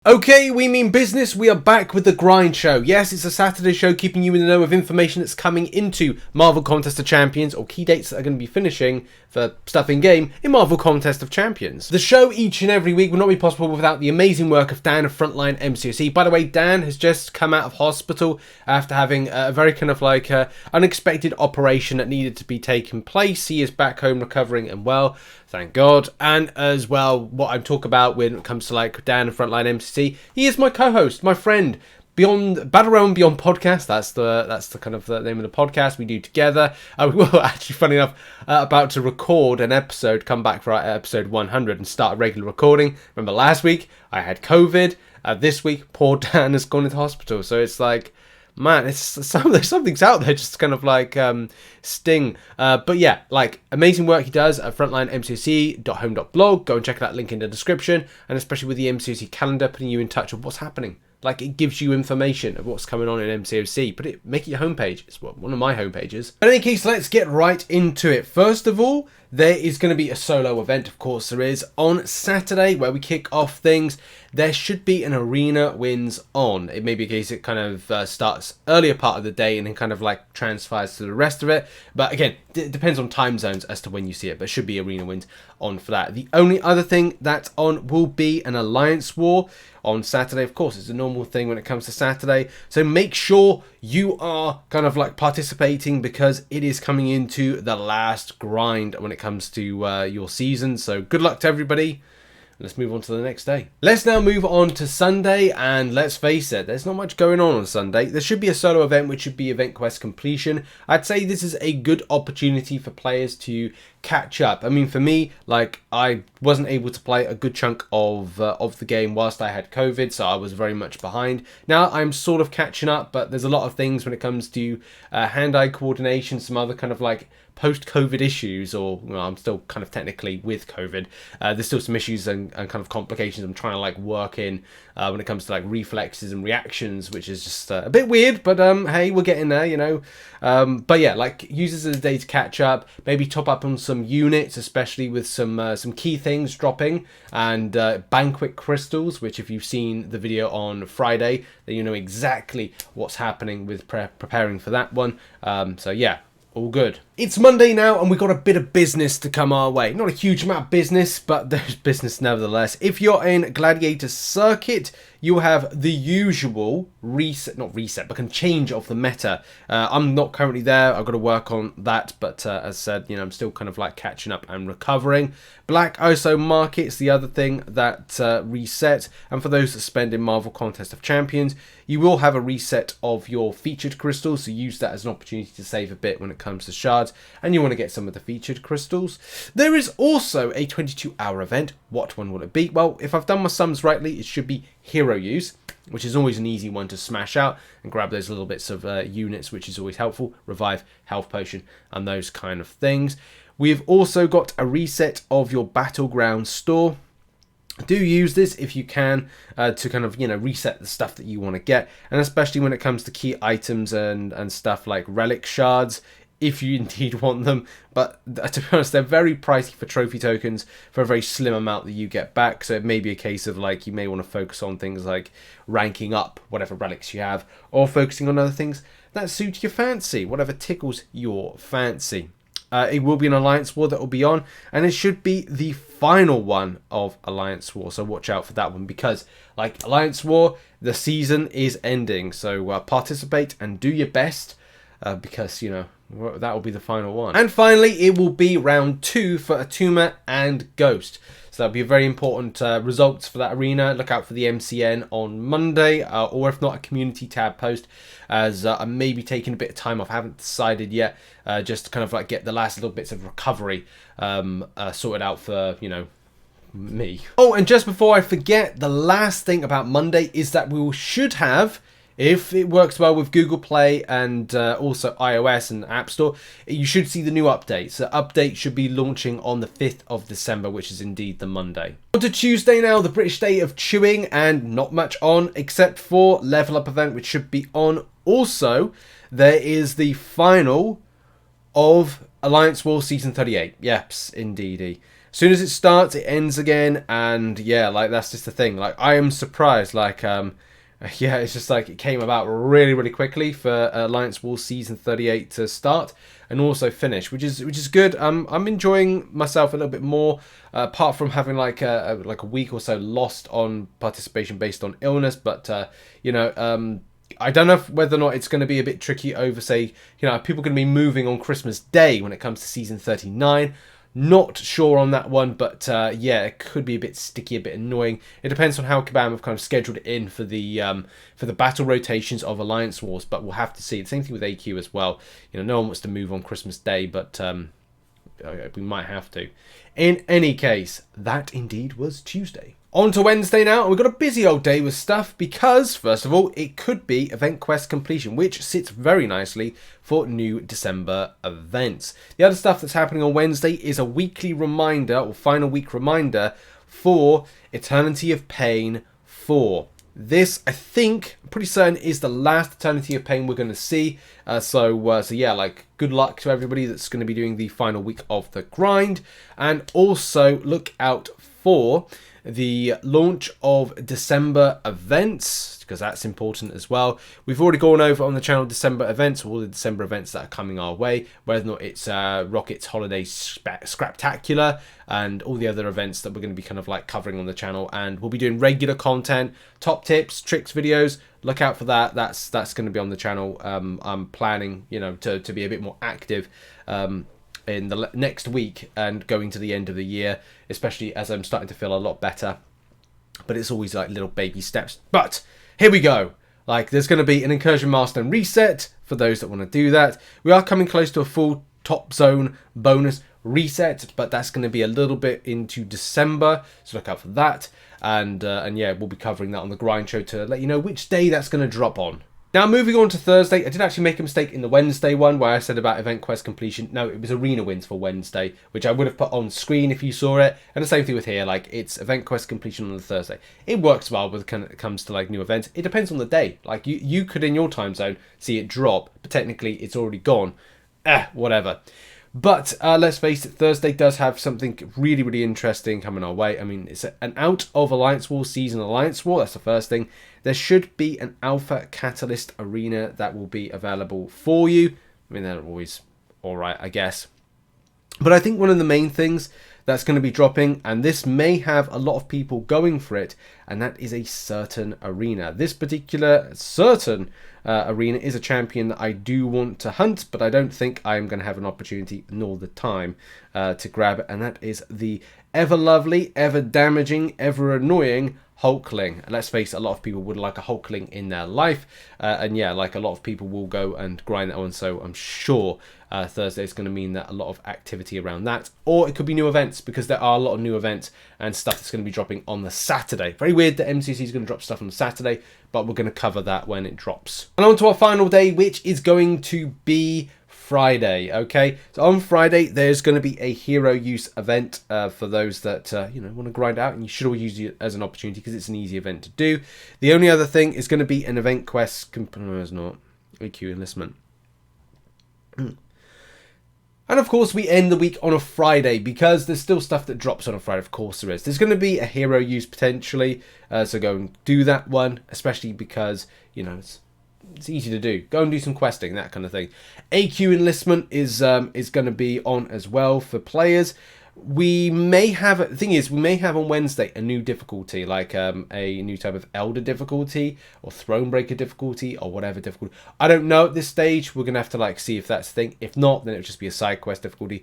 Okay, we mean business. We are back with the Grind Show. Yes, it's a Saturday show keeping you in the know of information that's coming into Marvel Contest of Champions, or key dates that are going to be finishing for stuff in game in Marvel Contest of Champions. The show each and every week will not be possible without the amazing work of Dan of Frontline MCOC. By the way, Dan has just come out of hospital after having a very kind of like unexpected operation that needed to be taken place. He is back home recovering and well, thank God. And as well, what I'm talking about when it comes to like Dan of Frontline MCOC, he is my co-host, my friend. Beyond Battlegrounds Beyond podcast. That's the kind of the name of the podcast we do together. We were actually, funny enough, about to record an episode, come back for our episode 100 and start a regular recording. Remember last week I had COVID. This week poor Dan has gone into hospital. So it's like, man, it's something's out there just kind of like sting. But yeah, like amazing work he does at frontlinemcoc.home.blog. Go and check that link in the description, and especially with the MCOC calendar, putting you in touch with what's happening. Like, it gives you information of what's coming on in MCOC. Make it your homepage. It's one of my homepages. In any case, let's get right into it. First of all, there is going to be a solo event, of course there is, on Saturday where we kick off things. There should be an arena wins on. It may be a case it kind of starts earlier part of the day and then kind of like transfers to the rest of it. But again, it depends on time zones as to when you see it, but should be arena wins on for that. The only other thing that's on will be an alliance war on Saturday. Of course, it's a normal thing when it comes to Saturday. So make sure you are kind of like participating, because it is coming into the last grind when it comes to your season. So good luck to everybody. Let's move on to the next day. Let's now move on to Sunday, and let's face it, there's not much going on Sunday. There should be a solo event, which should be event quest completion. I'd say this is a good opportunity for players to catch up. I mean, for me, like, I wasn't able to play a good chunk of the game whilst I had COVID, so I was very much behind. Now I'm sort of catching up, but there's a lot of things when it comes to hand-eye coordination, some other kind of like post-COVID issues, or well, I'm still kind of technically with COVID. There's still some issues and kind of complications I'm trying to like work in when it comes to like reflexes and reactions, which is just a bit weird, but hey, we're getting there, you know. But yeah, like, use this as a day to catch up, maybe top up on some units, especially with some key things dropping, and banquet crystals, which if you've seen the video on Friday, then you know exactly what's happening with preparing for that one. So yeah, all good. It's Monday now, and we've got a bit of business to come our way. Not a huge amount of business, but there's business nevertheless. If you're in Gladiator Circuit, you have the usual not reset, but can change of the meta. I'm not currently there. I've got to work on that, but as I said, you know, I'm still kind of like catching up and recovering. Black ISO Market's the other thing that reset, and for those that spend in Marvel Contest of Champions, you will have a reset of your featured crystals, so use that as an opportunity to save a bit when it comes to shards, and you want to get some of the featured crystals. There is also a 22-hour event. What one will it be? Well, if I've done my sums rightly, it should be hero use, which is always an easy one to smash out and grab those little bits of units, which is always helpful. Revive, health potion, and those kind of things. We've also got a reset of your Battlegrounds store. Do use this if you can to kind of, you know, reset the stuff that you want to get, and especially when it comes to key items and stuff like relic shards, if you indeed want them. But to be honest, they're very pricey for trophy tokens for a very slim amount that you get back, so it may be a case of like you may want to focus on things like ranking up whatever relics you have, or focusing on other things that suit your fancy, whatever tickles your fancy. It will be an Alliance War that will be on, and it should be the final one of Alliance War, so watch out for that one, because like Alliance War, the season is ending, so participate and do your best, because, you know, that will be the final one. And finally, it will be round 2 for Attuma and Ghost. So that'll be a very important results for that arena. Look out for the MCN on Monday, or if not, a community tab post, as I may be taking a bit of time off. I haven't decided yet, just to kind of like get the last little bits of recovery sorted out for, you know, me. Oh, and just before I forget, the last thing about Monday is that we should have, if it works well with Google Play and also iOS and App Store, you should see the new updates. The update should be launching on the 5th of December, which is indeed the Monday. On to Tuesday now, the British Day of Chewing, and not much on except for Level Up event, which should be on. Also, there is the final of Alliance War Season 38. Yes, indeedy. as soon as it starts, it ends again, and yeah, like that's just the thing. Like I am surprised, like yeah, it's just like it came about really, really quickly for Alliance Wars Season 38 to start and also finish, which is good. I'm enjoying myself a little bit more, apart from having like a week or so lost on participation based on illness. But you know, I don't know whether or not it's going to be a bit tricky over, say, you know, people going to be moving on Christmas Day when it comes to Season 39. Not sure on that one, but yeah, it could be a bit sticky, a bit annoying. It depends on how Kabam have kind of scheduled it in for the battle rotations of Alliance Wars, but we'll have to see. The same thing with AQ as well. You know, no one wants to move on Christmas Day, but we might have to. In any case, that indeed was Tuesday. On to Wednesday now, and we've got a busy old day with stuff because, first of all, it could be event quest completion, which sits very nicely for new December events. The other stuff that's happening on Wednesday is a weekly reminder, or final week reminder, for Eternity of Pain 4. This, I think, I'm pretty certain, is the last Eternity of Pain we're going to see. So yeah, like, good luck to everybody that's going to be doing the final week of the grind. And also, look out for the launch of December events, because that's important as well. We've already gone over on the channel December events, all the December events that are coming our way, whether or not it's Rocket's Holiday Scraptacular and all the other events that we're going to be kind of like covering on the channel. And we'll be doing regular content, top tips, tricks videos. Look out for that. That's going to be on the channel. I'm planning, you know, to be a bit more active in the next week and going to the end of the year, especially as I'm starting to feel a lot better. But it's always like little baby steps. But here we go. Like, there's going to be an Incursion Milestone reset for those that want to do that. We are coming close to a full top zone bonus reset, but that's going to be a little bit into December, so look out for that. And yeah, we'll be covering that on the grind show to let you know which day that's going to drop on. Now, moving on to Thursday, I did actually make a mistake in the Wednesday one where I said about event quest completion. No, it was arena wins for Wednesday, which I would have put on screen if you saw it. And the same thing with here, like, it's event quest completion on the Thursday. It works well when it comes to like new events. It depends on the day. Like, you could in your time zone see it drop, but technically it's already gone. Whatever. But let's face it, Thursday does have something really, really interesting coming our way. I mean, it's an out of Alliance War season Alliance War. That's the first thing. There should be an Alpha Catalyst Arena that will be available for you. I mean, they're always all right, I guess. But I think one of the main things that's going to be dropping, and this may have a lot of people going for it, and that is a certain arena. This particular certain arena is a champion that I do want to hunt, but I don't think I'm going to have an opportunity nor the time to grab it, and that is the ever lovely, ever damaging, ever annoying Hulkling. And let's face it, a lot of people would like a Hulkling in their life, and yeah, like a lot of people will go and grind that one, so I'm sure Thursday is going to mean that a lot of activity around that, or it could be new events, because there are a lot of new events and stuff that's going to be dropping on the Saturday. Very weird that MCC is going to drop stuff on the Saturday, but we're going to cover that when it drops. And on to our final day, which is going to be Friday. Okay, so on Friday there's going to be a hero use event for those that you know, want to grind out, and you should always use it as an opportunity because it's an easy event to do. The only other thing is going to be an event quest. No, it's not. AQ enlistment. And of course, we end the week on a Friday because there's still stuff that drops on a Friday. Of course there is. There's going to be a hero use potentially, so go and do that one, especially because, you know, it's easy to do. Go and do some questing, that kind of thing. AQ enlistment is going to be on as well for players. We may have, the thing is, we may have on Wednesday a new difficulty, like a new type of Elder difficulty or Thronebreaker difficulty or whatever difficulty. I don't know at this stage. We're gonna have to like see if that's the thing. If not, then it'll just be a side quest difficulty.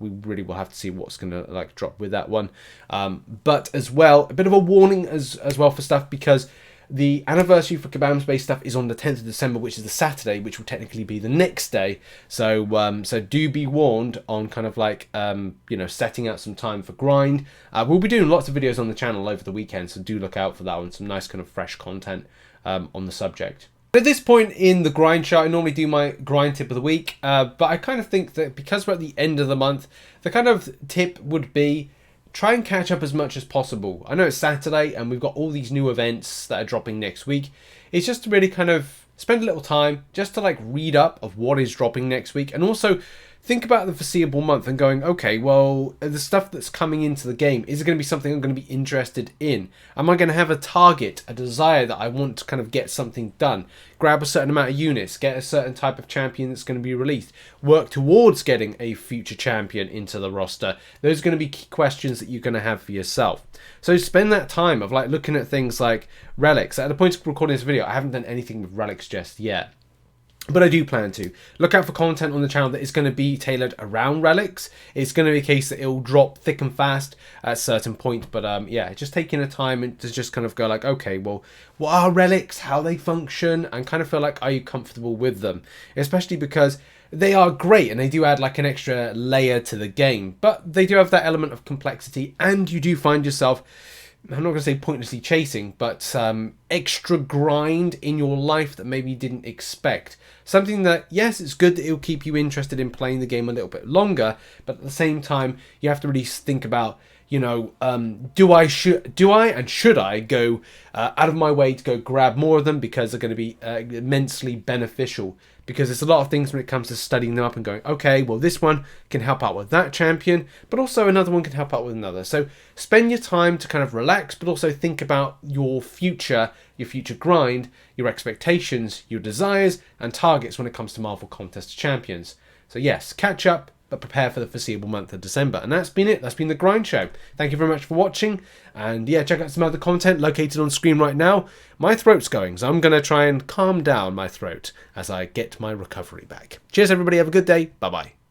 We really will have to see what's gonna like drop with that one. But as well, a bit of a warning as well for stuff, because the anniversary for Kabam's Base stuff is on the 10th of December, which is the Saturday, which will technically be the next day. So so do be warned on kind of like, you know, setting out some time for grind. We'll be doing lots of videos on the channel over the weekend, so do look out for that one. Some nice kind of fresh content on the subject. At this point in the grind show, I normally do my grind tip of the week, but I kind of think that because we're at the end of the month, the kind of tip would be, try and catch up as much as possible. I know it's Saturday and we've got all these new events that are dropping next week. It's just to really kind of spend a little time just to like read up of what is dropping next week, and also think about the foreseeable month and going, okay, well, the stuff that's coming into the game, is it going to be something I'm going to be interested in? Am I going to have a target, a desire that I want to kind of get something done? Grab a certain amount of units, get a certain type of champion that's going to be released, work towards getting a future champion into the roster. Those are going to be key questions that you're going to have for yourself. So spend that time of like looking at things like relics. At the point of recording this video, I haven't done anything with relics just yet, but I do plan to. Look out for content on the channel that is going to be tailored around relics. It's going to be a case that it will drop thick and fast at a certain point. But yeah, just taking the time and to just kind of go like, okay, well, what are relics? How they function? And kind of feel like, are you comfortable with them? Especially because they are great and they do add like an extra layer to the game. But they do have that element of complexity, and you do find yourself, I'm not going to say pointlessly chasing, but extra grind in your life that maybe you didn't expect. Something that, yes, it's good that it'll keep you interested in playing the game a little bit longer, but at the same time, you have to really think about, you know, do I and should I go out of my way to go grab more of them because they're going to be immensely beneficial? Because there's a lot of things when it comes to studying them up and going, okay, well, this one can help out with that champion, but also another one can help out with another. So spend your time to kind of relax, but also think about your future grind, your expectations, your desires, and targets when it comes to Marvel Contest Champions. So yes, catch up, but prepare for the foreseeable month of December. And that's been it. That's been The Grind Show. Thank you very much for watching. And yeah, check out some other content located on screen right now. My throat's going, so I'm going to try and calm down my throat as I get my recovery back. Cheers, everybody. Have a good day. Bye-bye.